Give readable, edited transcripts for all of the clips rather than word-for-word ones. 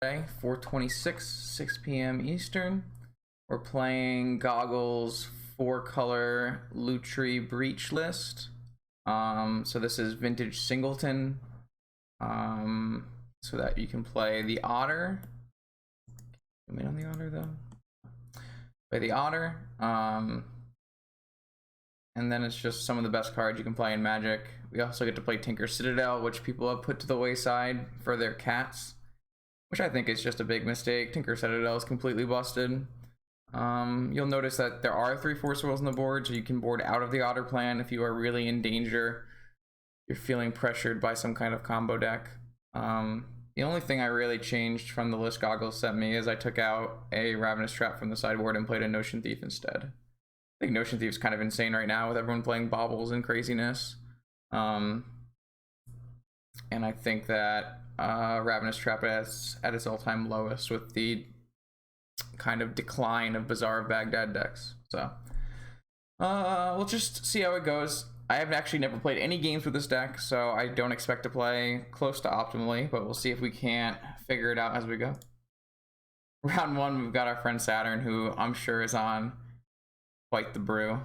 Okay, 4:26, 6 p.m. Eastern. We're playing Goggles 4-color Lutri Breach list. So this is Vintage Singleton. So that you can play the Otter. Am I on the Otter though? Play the Otter. And then it's just some of the best cards you can play in Magic. We also get to play Tinker Citadel, which people have put to the wayside for their cats, which I think is just a big mistake. Tinker Citadel is completely busted. You'll notice that there are 3 Force Wheels on the board, so you can board out of the Otter plan if you are really in danger. You're feeling pressured by some kind of combo deck. The only thing I really changed from the list Goggles sent me is I took out a Ravenous Trap from the sideboard and played a Notion Thief instead. I think Notion Thief's kind of insane right now with everyone playing baubles and craziness. And I think that Ravenous Trap is at its all-time lowest with the kind of decline of Bazaar of Baghdad decks. So we'll just see how it goes. I have actually never played any games with this deck, so I don't expect to play close to optimally, but we'll see if we can't figure it out as we go. Round 1, we've got our friend Saturn, who I'm sure is on quite the brew.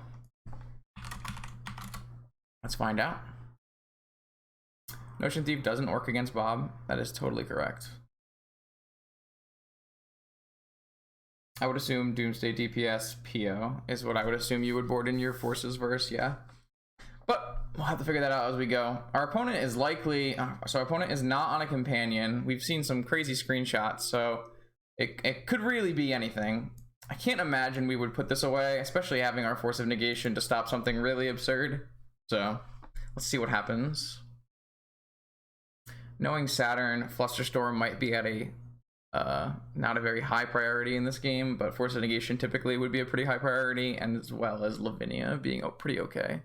Let's find out. Notion Thief doesn't work against Bob. That is totally correct. I would assume Doomsday DPS PO is what I would assume you would board in your Forces verse, yeah. But we'll have to figure that out as we go. Our opponent is likely, so our opponent is not on a companion. We've seen some crazy screenshots, so it could really be anything. I can't imagine we would put this away, especially having our Force of Negation to stop something really absurd. So let's see what happens. Knowing Saturn, Flusterstorm might be at a not a very high priority in this game, but Force of Negation typically would be a pretty high priority, and as well as Lavinia being pretty okay.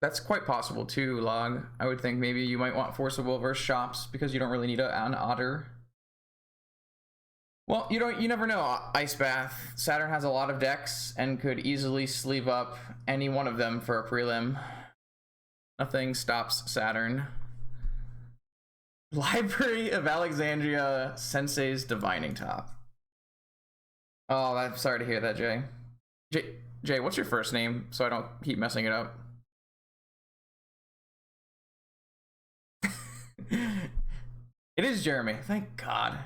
That's quite possible too, Log. I would think maybe you might want Force of Will versus Shops because you don't really need an Otter. Well, you never know, Ice Bath. Saturn has a lot of decks and could easily sleeve up any one of them for a prelim. Nothing stops Saturn. Library of Alexandria Sensei's Divining Top. Oh, I'm sorry to hear that, Jay. Jay, what's your first name so I don't keep messing it up? It is Jeremy. Thank God.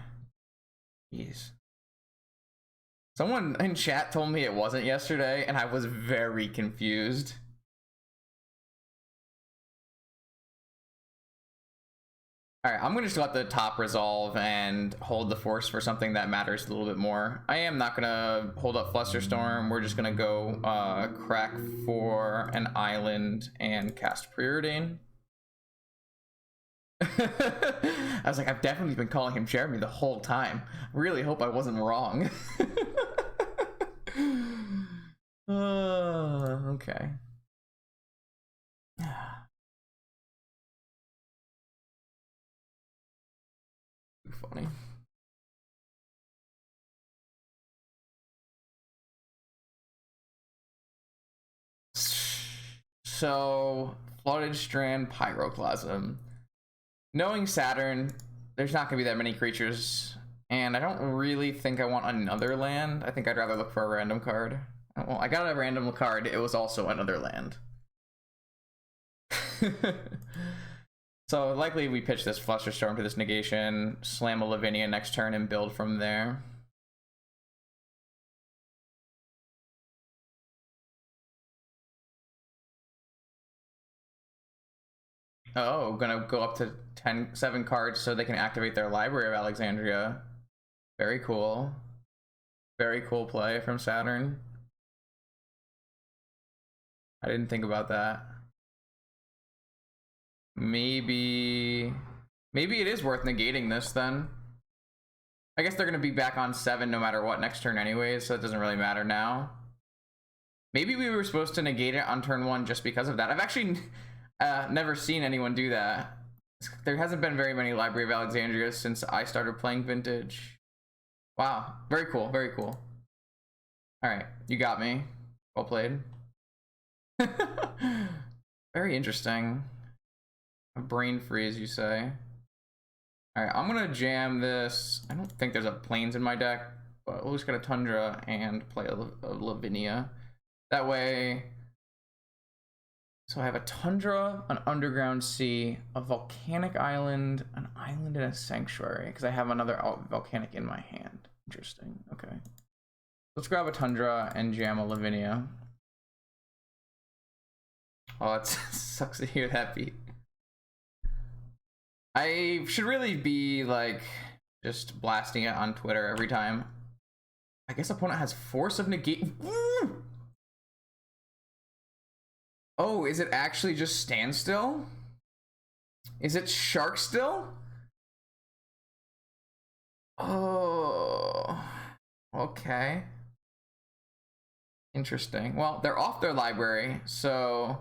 Jeez. Someone in chat told me it wasn't yesterday, and I was very confused. Alright, I'm gonna just let the top resolve and hold the Force for something that matters a little bit more. I am not gonna hold up Flusterstorm. We're just gonna go crack for an island and cast Preordain. I was like, I've definitely been calling him Jeremy the whole time. Really hope I wasn't wrong. Okay. Funny. So, Flooded Strand, Pyroclasm. Knowing Saturn, there's not going to be that many creatures, and I don't really think I want another land. I think I'd rather look for a random card. Well, I got a random card. It was also another land. So likely we pitch this Flusterstorm to this negation, slam a Lavinia next turn, and build from there. Oh, gonna go up to 7 cards so they can activate their Library of Alexandria. Very cool. Very cool play from Saturn. I didn't think about that. Maybe it is worth negating this then. I guess they're gonna be back on 7 no matter what next turn anyways, so it doesn't really matter now. Maybe we were supposed to negate it on turn 1 just because of that. I've actually never seen anyone do that. There hasn't been very many Library of Alexandria since I started playing Vintage. Wow, very cool, very cool. Alright, you got me. Well played. Very interesting. A brain freeze, you say? Alright, I'm gonna jam this. I don't think there's a plains in my deck, but we'll just get a Tundra and play a Lavinia. That way, so I have a Tundra, an Underground Sea, a Volcanic Island, an island, and a Sanctuary, because I have another Volcanic in my hand. Interesting, okay. Let's grab a Tundra and jam a Lavinia. Oh, it sucks to hear that beat. I should really be like just blasting it on Twitter every time. I guess opponent has Force of Negate. Oh, is it actually just Standstill? Is it Sharkstill? Oh, okay. Interesting. Well, they're off their library, so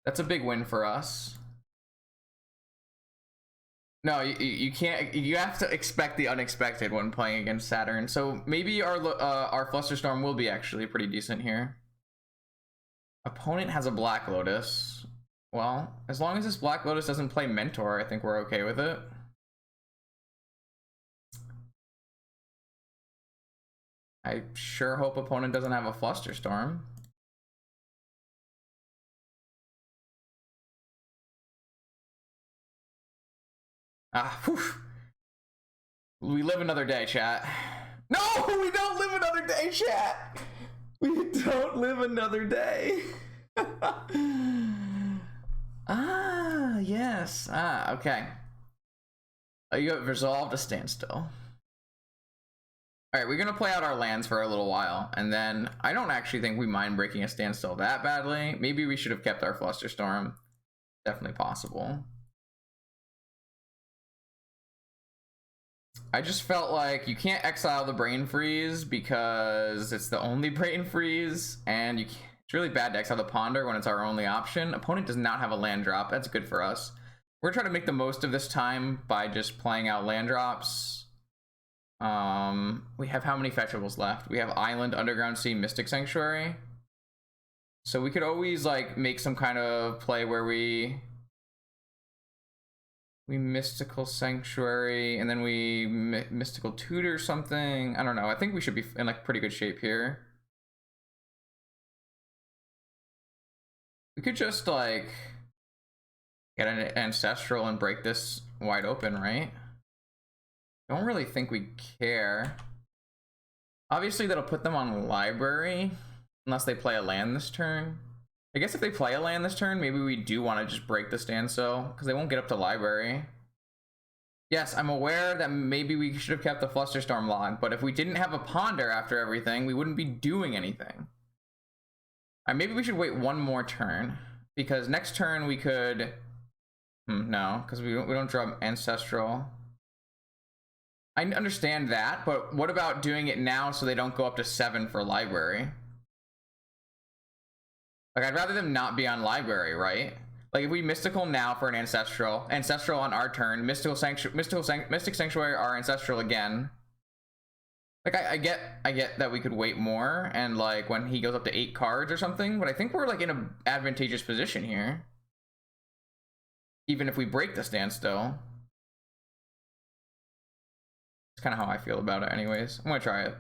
that's a big win for us. No, you can't. You have to expect the unexpected when playing against Saturn. So maybe our Flusterstorm will be actually pretty decent here. Opponent has a Black Lotus. Well, as long as this Black Lotus doesn't play Mentor, I think we're okay with it. I sure hope opponent doesn't have a Flusterstorm. Ah, whew. We live another day, chat. No, we don't live another day, chat. We don't live another day. Ah, yes. Ah, okay. Oh, you have resolved a Standstill. Alright, we're gonna play out our lands for a little while, and then I don't actually think we mind breaking a Standstill that badly. Maybe we should have kept our Flusterstorm. Definitely possible. I just felt like you can't exile the Brain Freeze because it's the only Brain Freeze, and it's really bad to exile the Ponder when it's our only option. Opponent does not have a land drop. That's good for us. We're trying to make the most of this time by just playing out land drops. We have how many fetchables left? We have Island, Underground Sea, Mystic Sanctuary. So we could always like make some kind of play where we Mystical Sanctuary, and then we Mystical Tutor something. I don't know. I think we should be in like pretty good shape here. We could just like get an Ancestral and break this wide open, right? Don't really think we care. Obviously that'll put them on library unless they play a land this turn. I guess if they play a land this turn, maybe we do want to just break the Standstill because they won't get up to library. Yes, I'm aware that maybe we should have kept the Flusterstorm log, but if we didn't have a Ponder after everything, we wouldn't be doing anything. Maybe we should wait one more turn because next turn we could. No, because we don't draw Ancestral. I understand that, but what about doing it now so they don't go up to 7 for library? Like, I'd rather them not be on library, right? Like, if we Mystical now for an Ancestral on our turn, Mystic Sanctuary our Ancestral again. Like, I get that we could wait more, and like, when he goes up to 8 cards or something, but I think we're like in an advantageous position here. Even if we break the Standstill. It's kind of how I feel about it anyways. I'm gonna try it.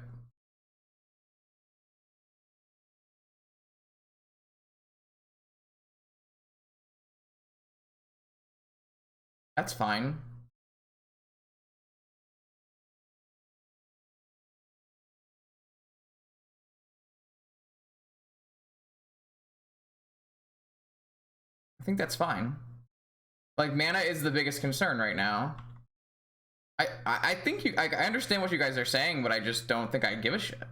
That's fine. I think that's fine. Like, mana is the biggest concern right now. I think I understand what you guys are saying, but I just don't think I give a shit.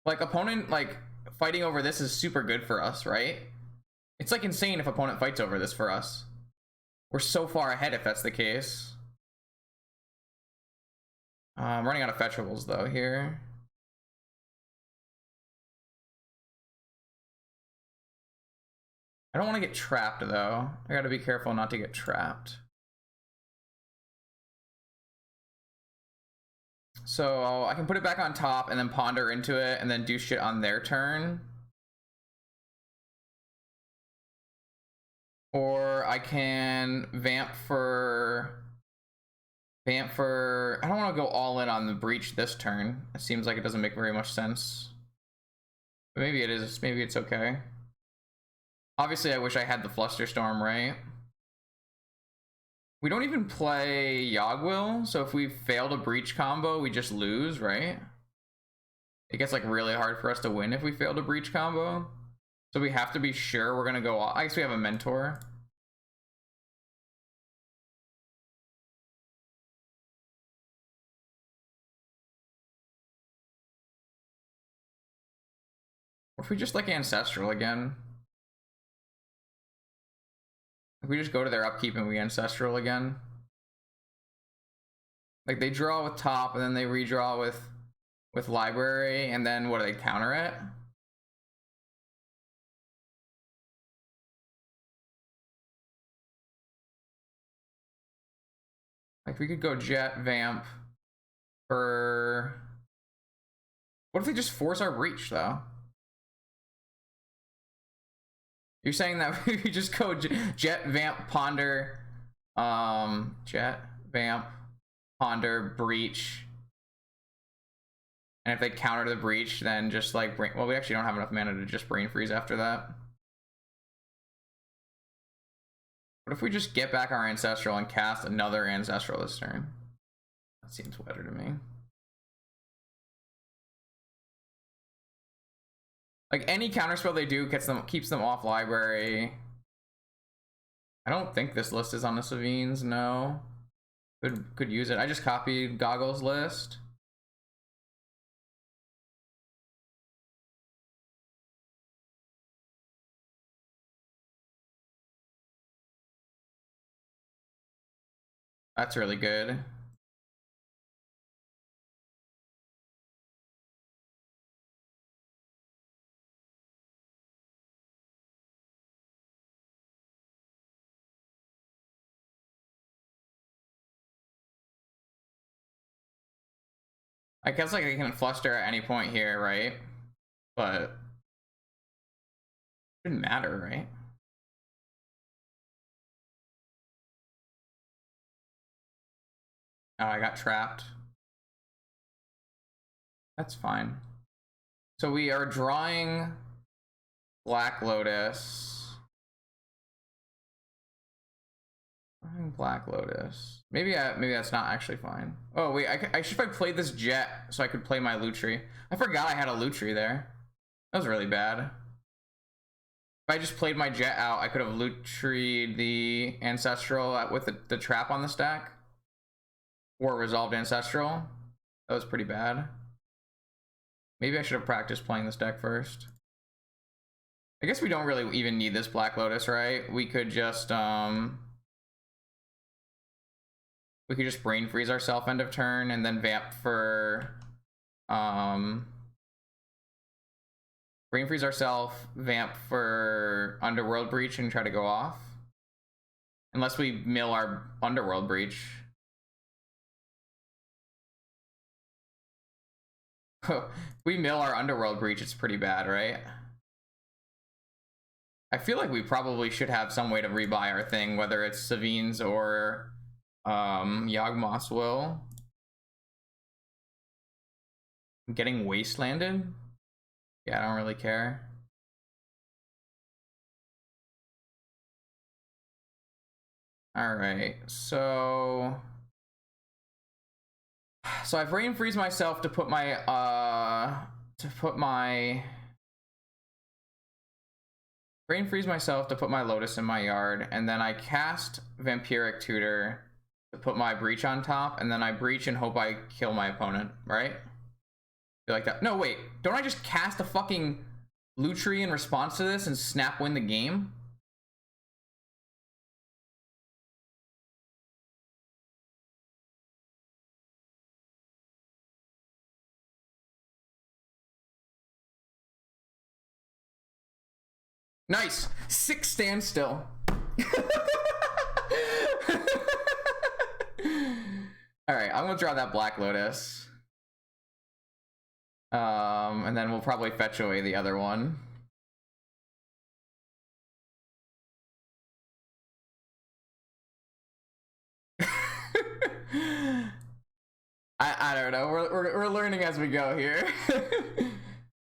Like, opponent, like, fighting over this is super good for us, right? It's like insane if opponent fights over this for us. We're so far ahead if that's the case. I'm running out of fetchables though here. I don't want to get trapped though. I gotta be careful not to get trapped. So I can put it back on top and then ponder into it and then do shit on their turn. Or I can vamp for... I don't want to go all in on the breach this turn. It seems like it doesn't make very much sense. But maybe it is. Maybe it's okay. Obviously, I wish I had the Flusterstorm, right? We don't even play Yogwill, so if we fail a breach combo, we just lose, right? It gets like really hard for us to win if we fail a breach combo. So we have to be sure we're gonna go off. I guess we have a mentor. Or if we just like Ancestral again. If we just go to their upkeep and we Ancestral again. Like they draw with top and then they redraw with library, and then what do they counter it? Like we could go Jet Vamp for... What if they just force our breach though? You're saying that we just go Jet Vamp Ponder, Jet Vamp Ponder Breach, and if they counter the breach, then just like brain... Well, we actually don't have enough mana to just brain freeze after that. What if we just get back our Ancestral and cast another Ancestral this turn? That seems better to me. Like any counterspell they do keeps them off library. I don't think this list is on the Savines, no. Could use it. I just copied Goggles list. That's really good. I guess like they can fluster at any point here, right? But it shouldn't matter, right? Oh, I got trapped. That's fine. So we are drawing Black Lotus. Black Lotus. Maybe that's not actually fine. Oh wait, I should have played this Jet so I could play my Lutri. I forgot I had a Lutri there. That was really bad. If I just played my Jet out, I could have Lutried the Ancestral with the trap on the stack. Or resolved Ancestral. That was pretty bad. Maybe I should have practiced playing this deck first. I guess we don't really even need this Black Lotus, right? We could just brain freeze ourselves end of turn and then vamp for brain freeze ourselves, vamp for Underworld Breach and try to go off. Unless we mill our Underworld Breach. If we mill our Underworld Breach, it's pretty bad, right? I feel like we probably should have some way to rebuy our thing, whether it's Savines or Yawgmoth's Will. I'm getting wastelanded? Yeah, I don't really care. Alright, so I brain freeze myself to put my Lotus in my yard, and then I cast Vampiric Tutor to put my breach on top, and then I breach and hope I kill my opponent, right? Feel like that. No, wait, don't I just cast a fucking Lutri in response to this and snap win the game? Nice. 6 standstill. All right, I'm gonna draw that Black Lotus. And then we'll probably fetch away the other one. I don't know. We're learning as we go here.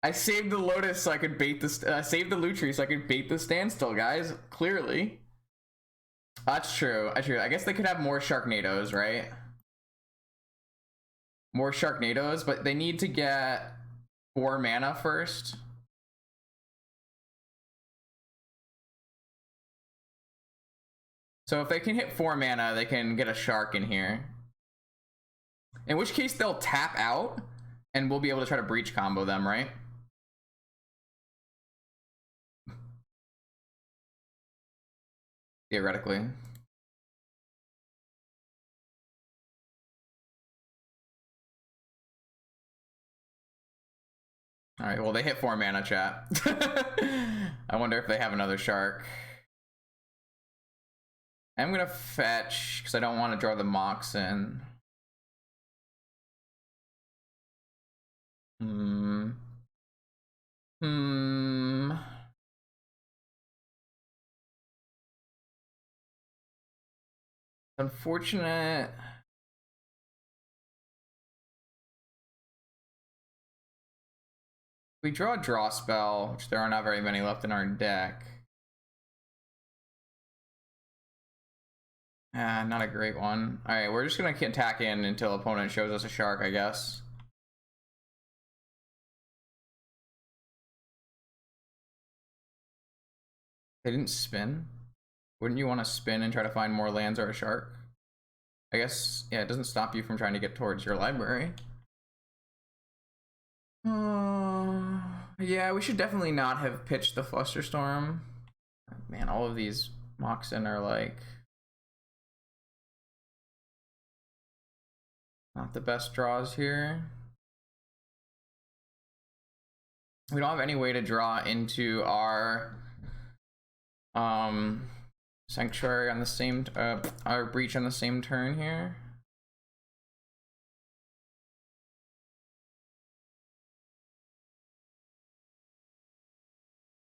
I saved the Lotus so I could bait the saved the Lutri so I could bait the Standstill, guys. Clearly, that's true. That's true. I guess they could have more Sharknadoes, right? More Sharknadoes, but they need to get 4 mana first. So if they can hit 4 mana, they can get a Shark in here. In which case they'll tap out, and we'll be able to try to breach combo them, right? Theoretically. All right, well, they hit 4 mana, chat. I wonder if they have another Shark. I'm gonna fetch, because I don't want to draw the Mox in. Unfortunate. We draw a draw spell, which there are not very many left in our deck. Not a great one. All right, we're just gonna attack in until opponent shows us a Shark, I guess. They didn't spin. Wouldn't you want to spin and try to find more lands or a Shark? I guess, yeah, it doesn't stop you from trying to get towards your library. Yeah, we should definitely not have pitched the Flusterstorm. Man, all of these Moxen are like not the best draws here. We don't have any way to draw into our Sanctuary on the same our Breach on the same turn here.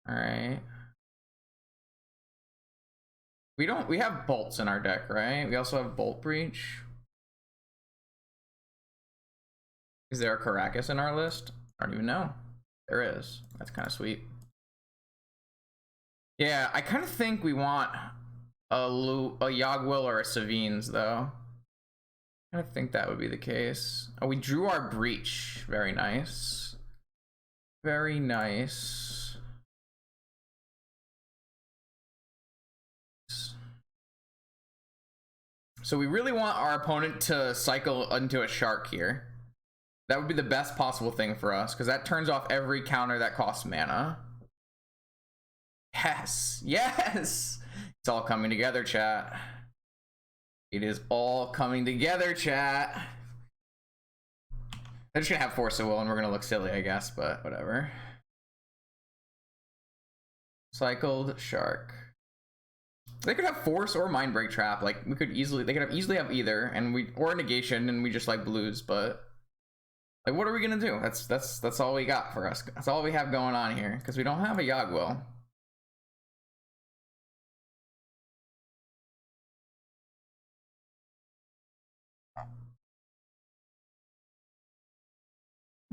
All right. We have bolts in our deck, right? We also have Bolt Breach. Is there a Caracas in our list? I don't even know. There is. That's kind of sweet. Yeah, I kind of think we want a Yogwill or a Savines, though. I kind of think that would be the case. Oh, we drew our Breach. Very nice. Very nice. So we really want our opponent to cycle into a Shark here. That would be the best possible thing for us, because that turns off every counter that costs mana. Yes, yes! It's all coming together, chat. It is all coming together, chat. They're just gonna have Force of Will and we're gonna look silly, I guess, but whatever. Cycled Shark. They could have Force or Mindbreak Trap. Like, we could easily, they could have easily have either, and or Negation, and we just like blues, but like, what are we gonna do? That's all we got for us. That's all we have going on here, because we don't have a Yogwill.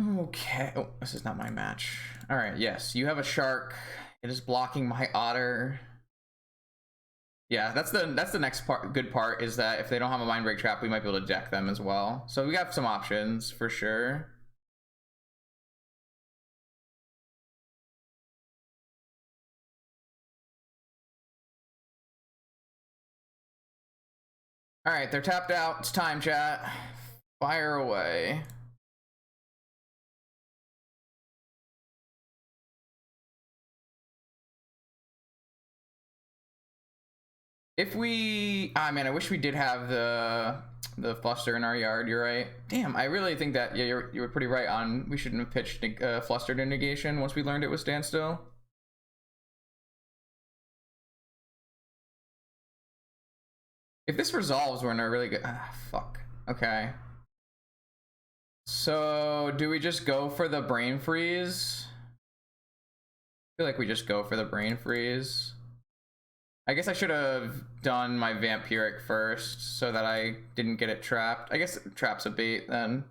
Okay. Oh, this is not my match. All right. Yes, you have a Shark. It is blocking my Otter. Yeah, that's the next part. Good part is that if they don't have a Mindbreak Trap, we might be able to deck them as well. So we got some options for sure. All right, they're tapped out. It's time, chat. Fire away. If we, man, I wish we did have the Fluster in our yard. You're right. Damn, I really think that, yeah, you were pretty right on. We shouldn't have pitched Fluster to Negation once we learned it was Standstill. If this resolves, we're in a really good. Fuck. Okay. So do we just go for the Brain Freeze? I feel like we just go for the Brain Freeze. I guess I should have done my Vampiric first so that I didn't get it trapped. I guess trap's a bait then.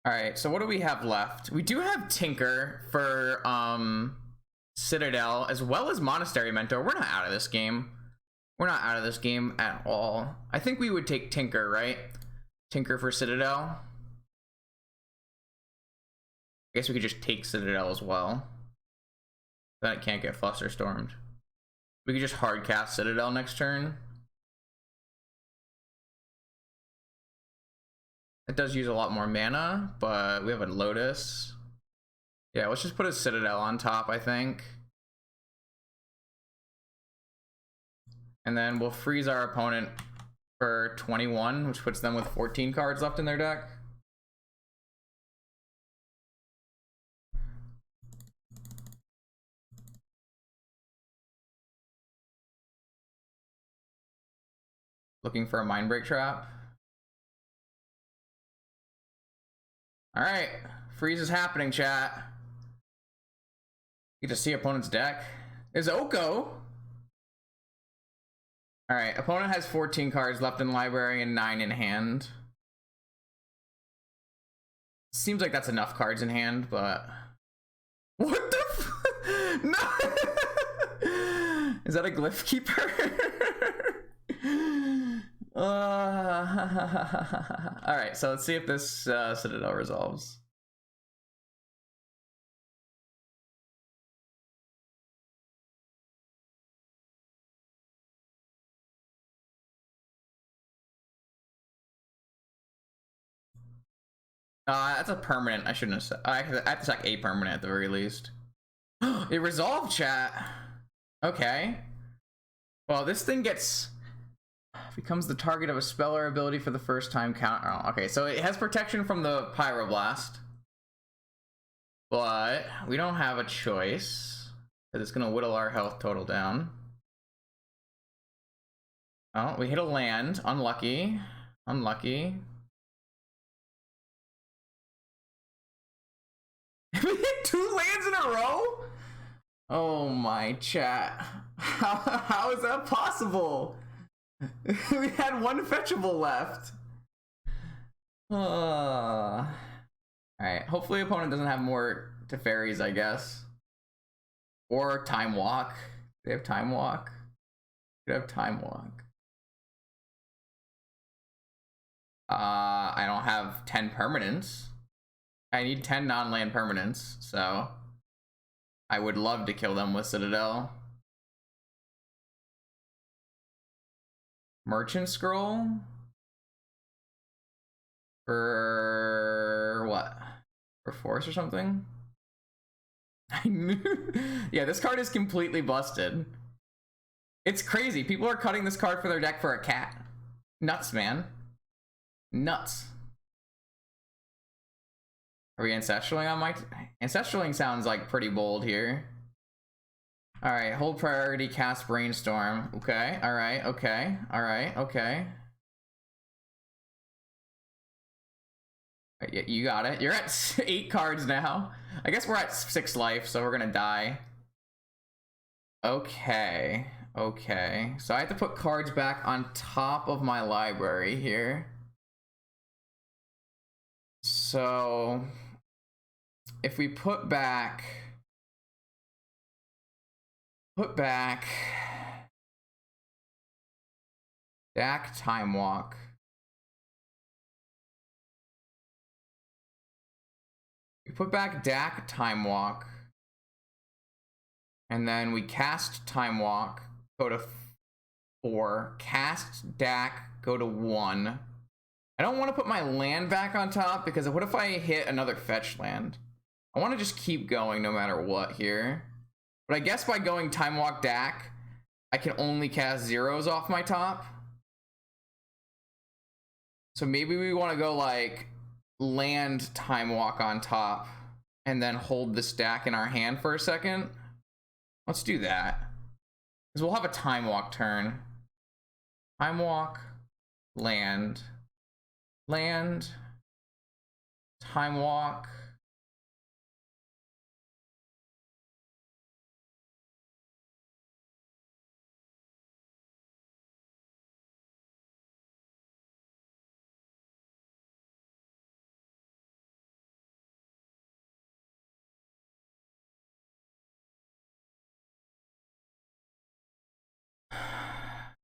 All right, so what do we have left? We do have Tinker for Citadel as well as Monastery Mentor. We're not out of this game. We're not out of this game at all. I think we would take Tinker, right? Tinker for Citadel. I guess we could just take Citadel as well. Then it can't get Flusterstormed. We could just hard cast Citadel next turn. It does use a lot more mana, but we have a Lotus. Yeah, let's just put a Citadel on top, I think. And then we'll freeze our opponent for 21, which puts them with 14 cards left in their deck. Looking for a Mindbreak trap. All right, freeze is happening, chat. You get to see opponent's deck. Is Oko. All right, opponent has 14 cards left in library and 9 in hand. Seems like that's enough cards in hand, but what the no. Is that a Glyph Keeper? All right, so let's see if this Citadel resolves. That's a permanent. I shouldn't have said. I have to sack a permanent at the very least. It resolved, chat. Okay. Well, this thing becomes the target of a spell or ability for the first time count. Oh, okay, so it has protection from the Pyroblast, but we don't have a choice because it's gonna whittle our health total down. Oh, we hit a land. Unlucky. Unlucky. We hit 2 lands in a row? Oh my chat. How is that possible? We had 1 fetchable left. Alright, hopefully opponent doesn't have more Teferis, I guess. Or Time Walk. They have Time Walk. Could have Time Walk. I don't have 10 permanents. I need 10 non-land permanents, so I would love to kill them with Citadel. Merchant Scroll? For what? For Force or something? I knew. Yeah, this card is completely busted. It's crazy. People are cutting this card for their deck for a cat. Nuts, man. Nuts. Are we Ancestraling on my... Ancestraling sounds like pretty bold here. Alright, hold priority, cast Brainstorm. Okay, alright, okay, alright, okay. Yeah, you got it. You're at 8 cards now. I guess we're at 6 life, so we're gonna die. Okay, okay. So I have to put cards back on top of my library here. So if we put back Dak Time Walk. We put back Dak Time Walk. And then we cast Time Walk, go to 4, cast Dak, go to 1. I don't want to put my land back on top because what if I hit another fetch land? I want to just keep going no matter what here. But I guess by going Time Walk Dak, I can only cast 0s off my top. So maybe we want to go like land Time Walk on top and then hold the stack in our hand for a second. Let's do that. Because we'll have a Time Walk turn. Time walk, land, land, time walk.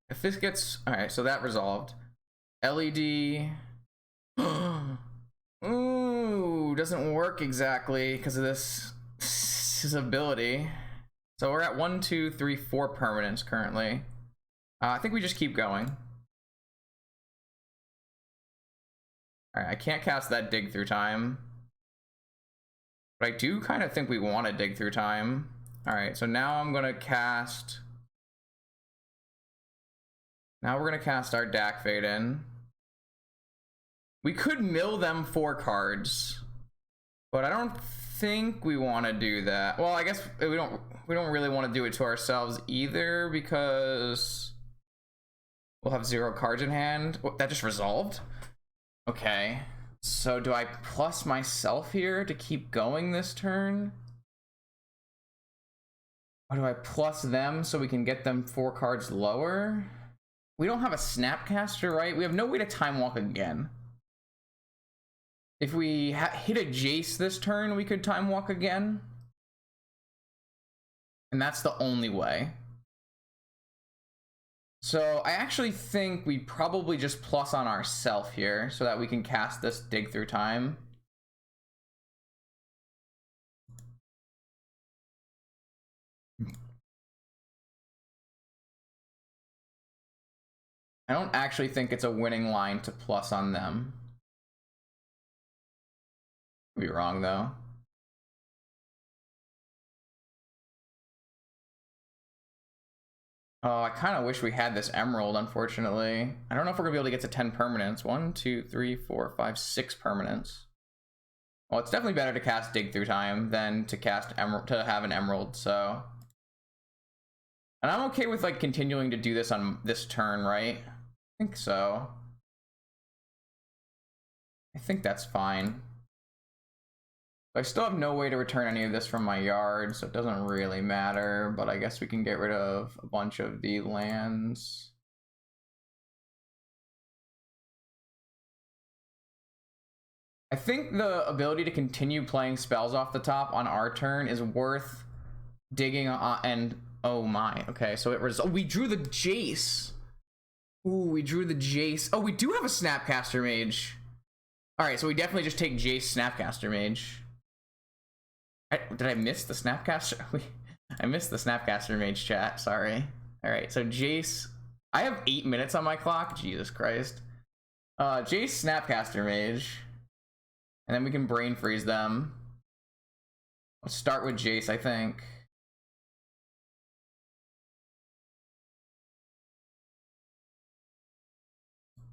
If this gets, all right, so that resolved. LED. Ooh, doesn't work exactly because of this ability. So we're at 1, 2, 3, 4 permanents currently. I think we just keep going. All right, I can't cast that dig through time, but I do kind of think we want to dig through time. All right, so now I'm gonna cast. Now we're gonna cast our Dak Fade in. We could mill them 4 cards, but I don't think we want to do that. Well, I guess we don't really want to do it to ourselves either because we'll have 0 cards in hand. Oh, that just resolved. Okay, so do I plus myself here to keep going this turn? Or do I plus them so we can get them 4 cards lower? We don't have a Snapcaster, right? We have no way to time walk again. If we hit a Jace this turn, we could time walk again. And that's the only way. So I actually think we probably just plus on ourself here so that we can cast this dig through time. I don't actually think it's a winning line to plus on them. Could be wrong though. Oh, I kind of wish we had this emerald, unfortunately. I don't know if we're gonna be able to get to 10 permanents. 1, 2, 3, 4, 5, 6 permanents. Well, it's definitely better to cast dig through time than to cast emerald, to have an emerald, so. And I'm okay with like continuing to do this on this turn, right? I think so. I think that's fine. I still have no way to return any of this from my yard, so it doesn't really matter, but I guess we can get rid of a bunch of the lands. I think the ability to continue playing spells off the top on our turn is worth digging on, and oh my, okay, so it was, oh, we drew the Jace. Ooh, we drew the Jace. Oh, we do have a Snapcaster Mage. All right, so we definitely just take Jace Snapcaster Mage. Did I miss the Snapcaster? I missed the Snapcaster Mage chat, sorry. All right, so Jace, I have 8 minutes on my clock, Jesus Christ. Jace Snapcaster Mage, and then we can brain freeze them. Let's start with Jace, I think.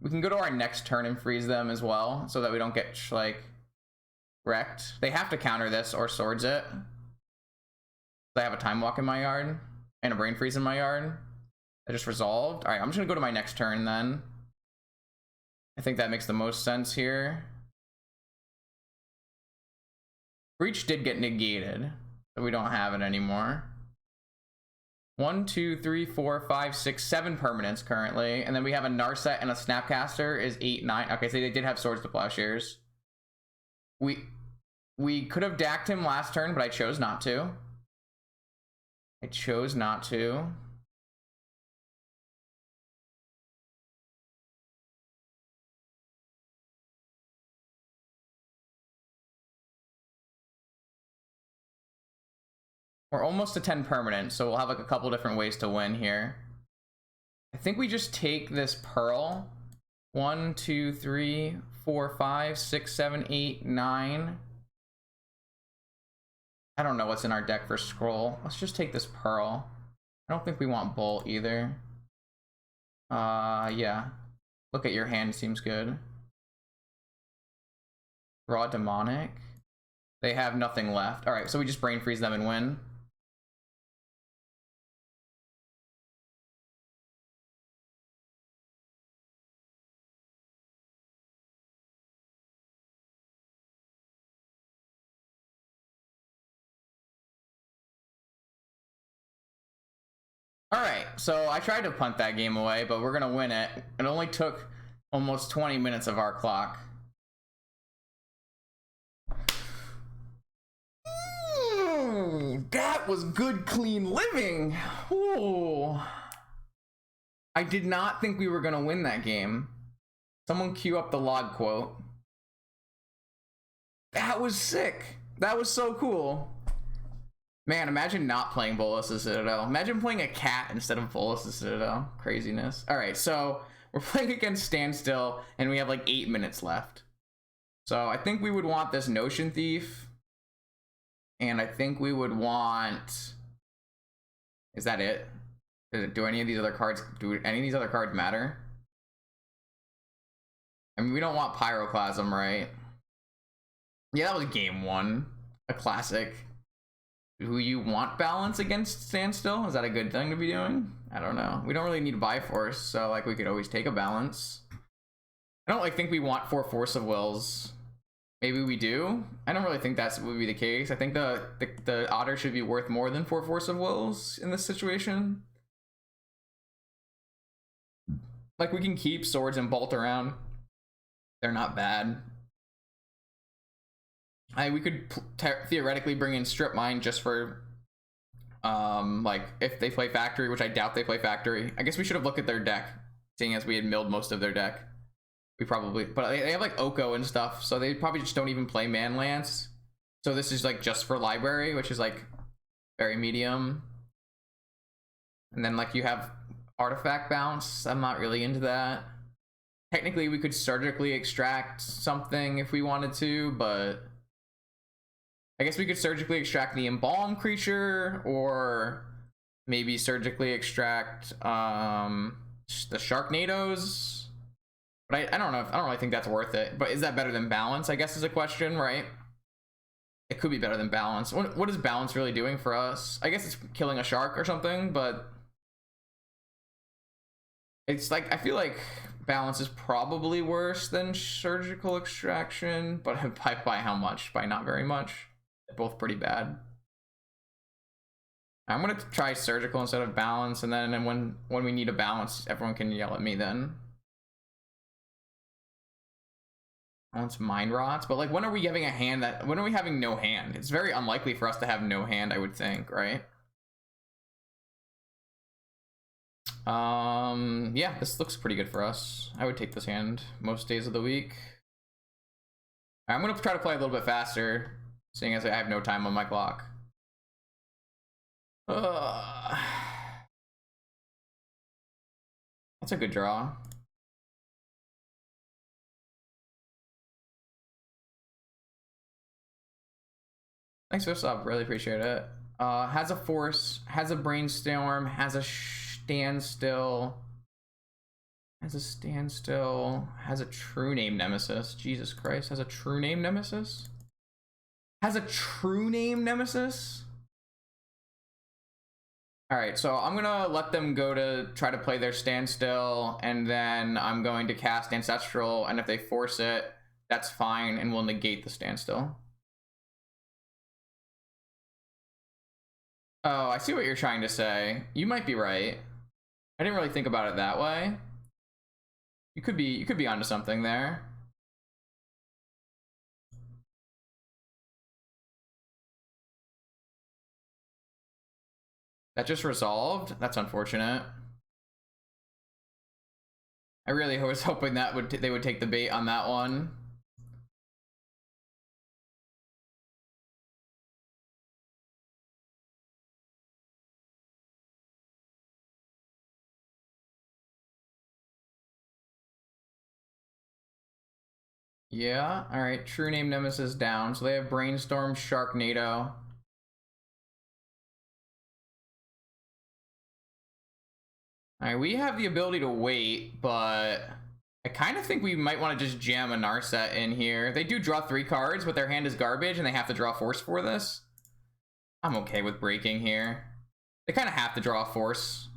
We can go to our next turn and freeze them as well, so that we don't get like wrecked. They have to counter this or swords it. I have a time walk in my yard and a brain freeze in my yard. I just resolved. All right, I'm just gonna go to my next turn then. I think that makes the most sense here. Breach did get negated, so we don't have it anymore. 1, 2, 3, 4, 5, 6, 7 permanents currently, and then we have a Narset and a Snapcaster is 8, 9. Okay, so they did have Swords to Plowshares. We could have dacked him last turn, but I chose not to. I chose not to. We're almost to 10 permanent, so we'll have like a couple different ways to win here. I think we just take this Pearl. 1, 2, 3, 4, 5, 6, 7, 8, 9. I don't know what's in our deck for Scroll. Let's just take this Pearl. I don't think we want Bolt either. Yeah. Look at your hand, seems good. Draw Demonic. They have nothing left. All right, so we just brain freeze them and win. All right, so I tried to punt that game away, but we're gonna win it. It only took almost 20 minutes of our clock. That was good, clean living. Ooh. I did not think we were gonna win that game. Someone cue up the log quote. That was sick. That was so cool. Man, imagine not playing Bolas' Citadel. Imagine playing a cat instead of Bolas' Citadel. Craziness. All right, so we're playing against Standstill, and we have like 8 minutes left. So I think we would want this Notion Thief. And I think we would want... Is that it? Do any of these other cards... Do any of these other cards matter? I mean, we don't want Pyroclasm, right? Yeah, that was game 1. A classic. Do you want balance against Standstill? Is that a good thing to be doing? I don't know. We don't really need Bifrost, so like we could always take a balance. I don't like think we want 4 Force of Wills. Maybe we do. I don't really think that would be the case. I think the Otter should be worth more than 4 Force of Wills in this situation. Like we can keep Swords and Bolt around. They're not bad. We could theoretically bring in Strip Mine just for like if they play Factory, which I doubt they play Factory. I guess we should have looked at their deck, seeing as we had milled most of their deck. We probably, but they have like Oko and stuff, so they probably just don't even play Man Lance. So this is like just for library, which is like very medium. And then like you have Artifact Bounce. I'm not really into that. Technically we could surgically extract something if we wanted to, but I guess we could surgically extract the Embalm creature, or maybe surgically extract the Sharknadoes. But I don't know. I don't really think that's worth it. But is that better than Balance, I guess is a question, right? It could be better than Balance. What is Balance really doing for us? I guess it's killing a shark or something, but it's like, I feel like Balance is probably worse than Surgical Extraction, but by how much? By not very much. They're both pretty bad. I'm gonna try Surgical instead of Balance, and then when we need a Balance, everyone can yell at me then. Balance Mind Rots, but like when are we having a hand that, when are we having no hand? It's very unlikely for us to have no hand, I would think, right? Yeah, this looks pretty good for us. I would take this hand most days of the week. I'm gonna try to play a little bit faster, seeing as I have no time on my clock. That's a good draw. Thanks for the sub, really appreciate it. Has a Force, has a Brainstorm, has a Standstill, has a True Name Nemesis. Jesus Christ, has a True Name Nemesis? Has a True Name Nemesis? Alright, so I'm gonna let them go to try to play their Standstill, and then I'm going to cast Ancestral, and if they force it, that's fine, and we'll negate the Standstill. Oh, I see what you're trying to say. You might be right. I didn't really think about it that way. You could be onto something there. That just resolved? That's unfortunate. I really was hoping that they would take the bait on that one. Yeah, alright, True Name Nemesis down. So they have Brainstorm, Sharknado. Alright, we have the ability to wait, but I kind of think we might want to just jam a Narset in here. They do draw 3 cards, but their hand is garbage, and they have to draw Force for this. I'm okay with breaking here. They kind of have to draw Force.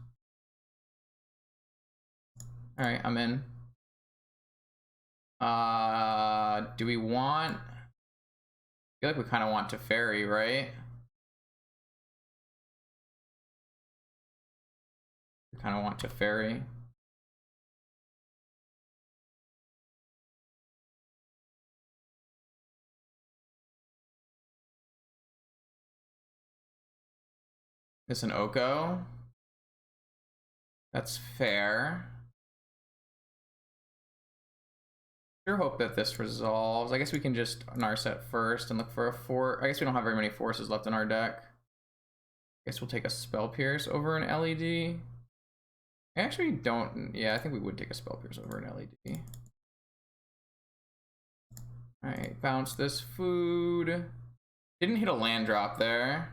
Alright, I'm in. Do we want... I feel like we kind of want to Teferi, right? Kind of want to ferry. This an Oko. That's fair. Sure hope that this resolves. I guess we can just Narset first and look for a four. I guess we don't have very many forces left in our deck. I guess we'll take a Spell Pierce over an LED. I actually don't. Yeah, I think we would take a Spell Pierce over an LED. Alright, bounce this food. Didn't hit a land drop there.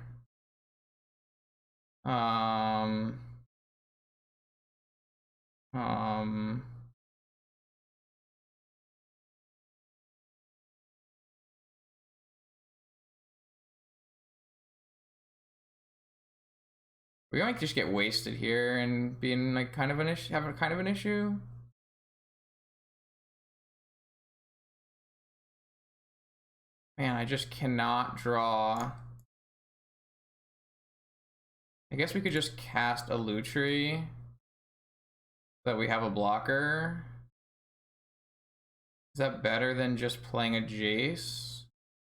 We might just get wasted here and be in like kind of an issue, have a kind of an issue. Man, I just cannot draw. I guess we could just cast a Lutri so that we have a blocker. Is that better than just playing a Jace?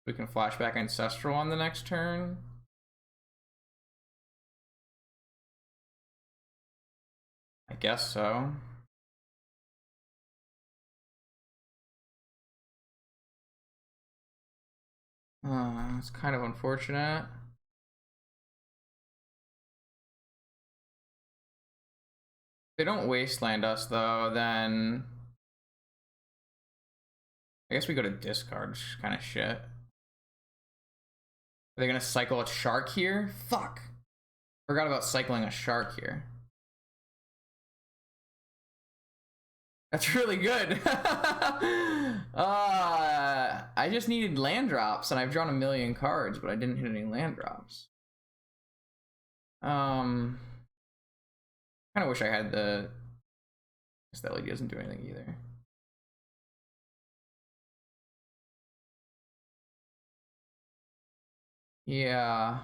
We can flashback Ancestral on the next turn. I guess so. It's kind of unfortunate. If they don't wasteland us though, then I guess we go to discard, which is kind of shit. Are they gonna cycle a shark here? Fuck. Forgot about cycling a shark here. That's really good. I just needed land drops, and I've drawn a million cards, but I didn't hit any land drops. Kind of wish I had the. This LED doesn't do anything either. Yeah.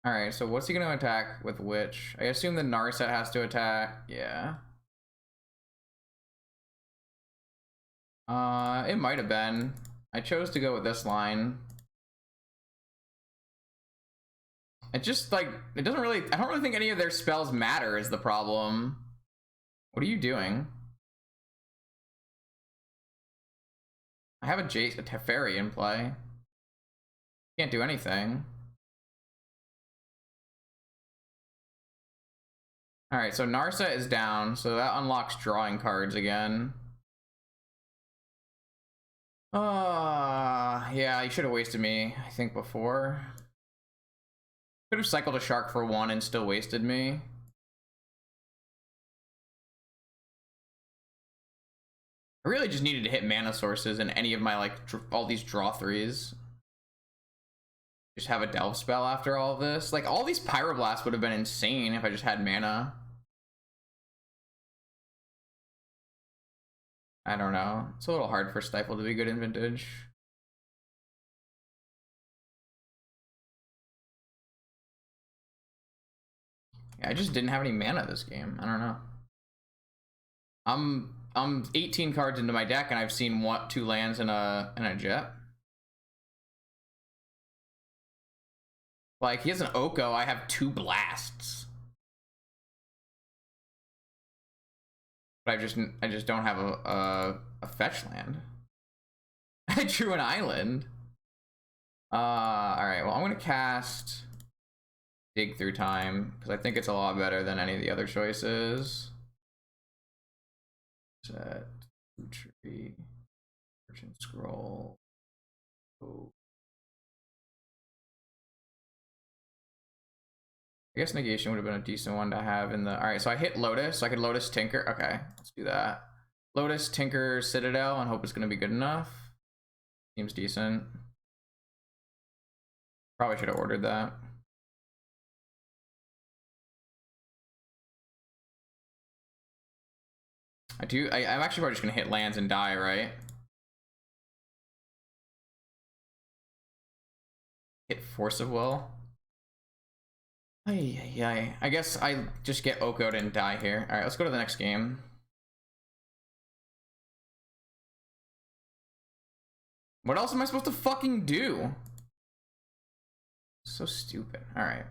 Alright, so what's he gonna attack with which? I assume the Narset has to attack. Yeah. It might have been. I chose to go with this line. It just like it doesn't really. I don't really think any of their spells matter is the problem. What are you doing? I have a Jace, a Teferi in play. Can't do anything. Alright, so Narset is down, so that unlocks drawing cards again. Yeah, you should have wasted me, I think, before. Could have cycled a shark for one and still wasted me. I really just needed to hit mana sources in any of my, like, all these draw threes. Just have a delve spell after all of this. Like, all these Pyroblasts would have been insane if I just had mana. I don't know. It's a little hard for Stifle to be good in Vintage. Yeah, I just didn't have any mana this game. I don't know. I'm 18 cards into my deck and I've seen two lands and a jet. Like, he has an Oko, I have 2 blasts. But I just don't have a fetch land. I drew an island. Alright, well I'm gonna cast Dig Through Time, because I think it's a lot better than any of the other choices. Set, Lutri, Merchant Scroll. Oh. I guess Negation would have been a decent one to have in the. Alright, so I hit Lotus, so I could Lotus Tinker. Okay, let's do that. Lotus, Tinker, Citadel, and hope it's gonna be good enough. Seems decent. Probably should have ordered that. I'm actually probably just gonna hit lands and die, right? Hit Force of Will. I guess I just get Oko'd and die here. Alright, let's go to the next game. What else am I supposed to fucking do? So stupid. Alright.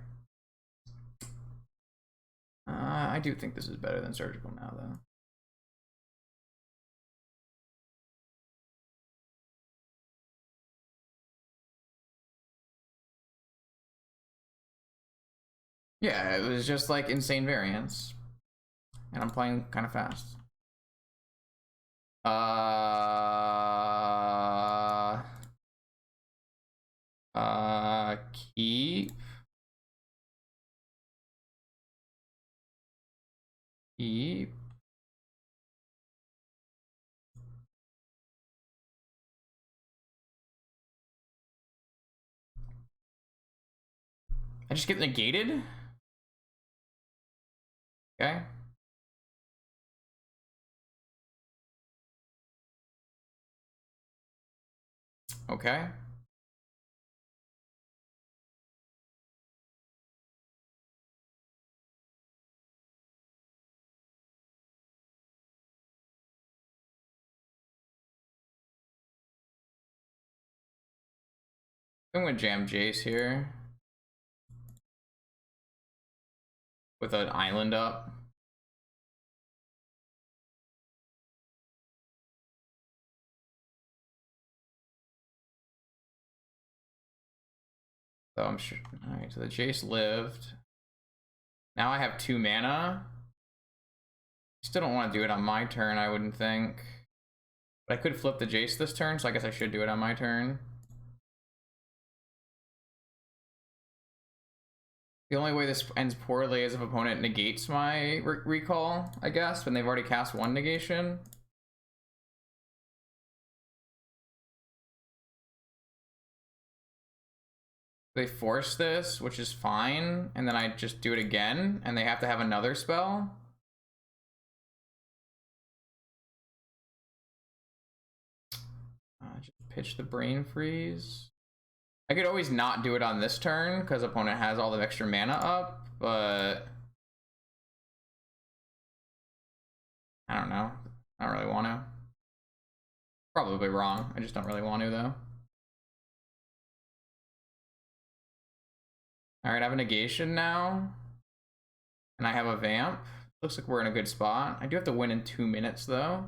I do think this is better than surgical now, though. Yeah, it was just like insane variance. And I'm playing kind of fast. Keep. Keep. I just get negated? Okay. Okay. I'm gonna jam Jace here. With an island up. So I'm sure. Alright, so the Jace lived. Now I have 2 mana. Still don't want to do it on my turn, I wouldn't think. But I could flip the Jace this turn, so I guess I should do it on my turn. The only way this ends poorly is if opponent negates my recall, I guess, when they've already cast 1 negation. They force this, which is fine, and then I just do it again, and they have to have another spell. Just pitch the Brain Freeze. I could always not do it on this turn, because opponent has all the extra mana up, but... I don't know. I don't really want to. Probably wrong. I just don't really want to, though. Alright, I have a negation now. And I have a vamp. Looks like we're in a good spot. I do have to win in 2 minutes, though.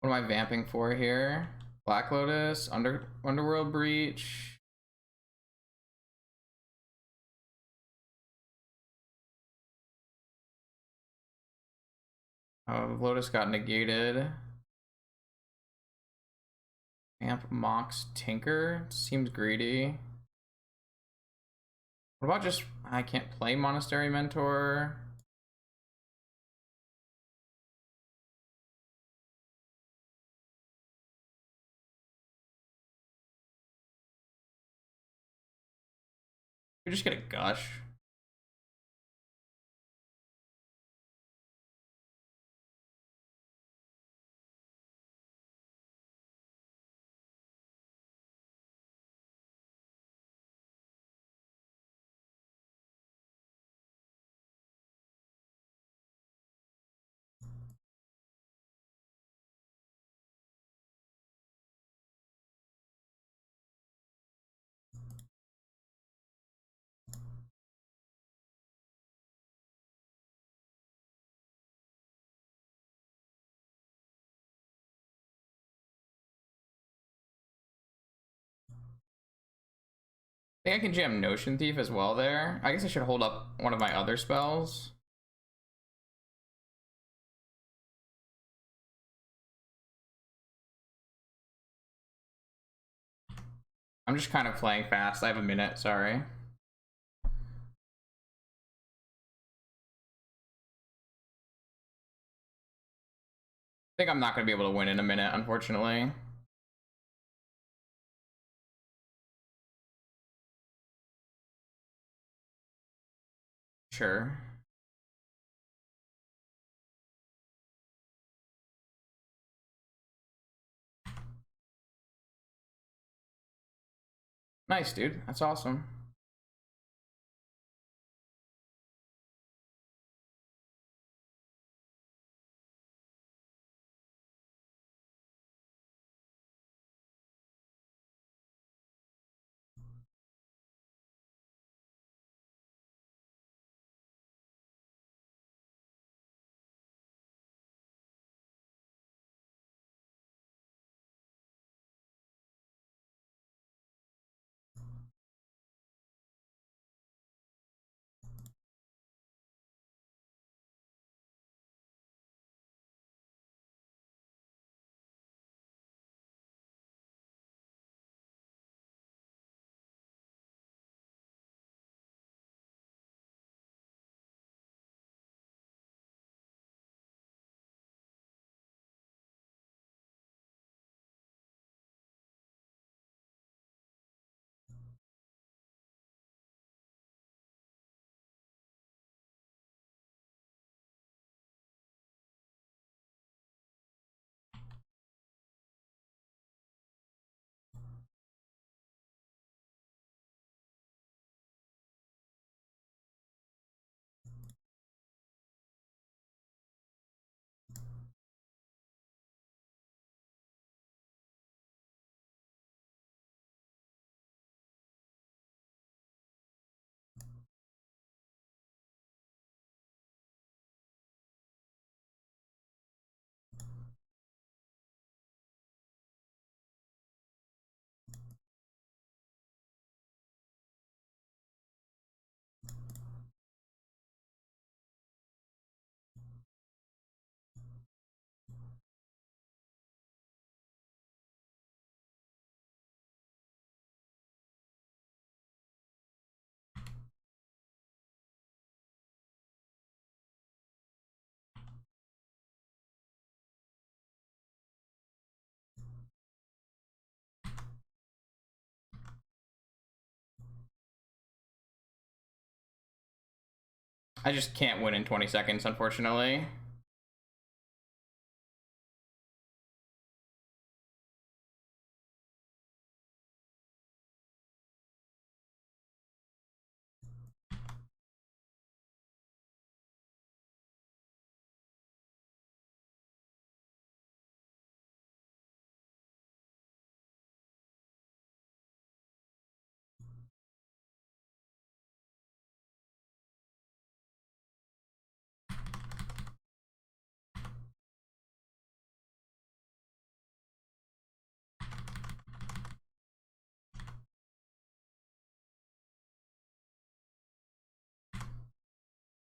What am I vamping for here? Black Lotus, Underworld Breach. Oh, Lotus got negated. Vamp Mox Tinker. Seems greedy. What about just... I can't play Monastery Mentor. We just get a Gush. I think I can jam Notion Thief as well there. I guess I should hold up one of my other spells. I'm just kind of playing fast. I have a minute, sorry. I think I'm not going to be able to win in a minute, unfortunately. Sure. Nice, dude. That's awesome. I just can't win in 20 seconds, unfortunately.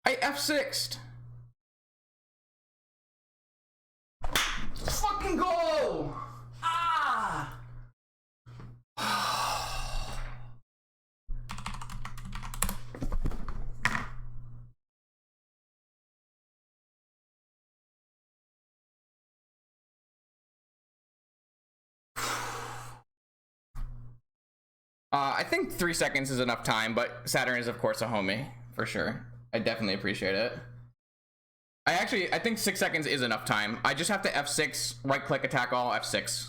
I F6'd. Fucking go! Ah! I think 3 seconds is enough time, but Saturn is of course a homie, for sure. I definitely appreciate it. I think 6 seconds is enough time. I just have to F6, right click, attack all, F6.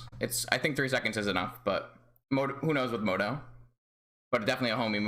I think 3 seconds is enough, but who knows with Moto. But definitely a homie move.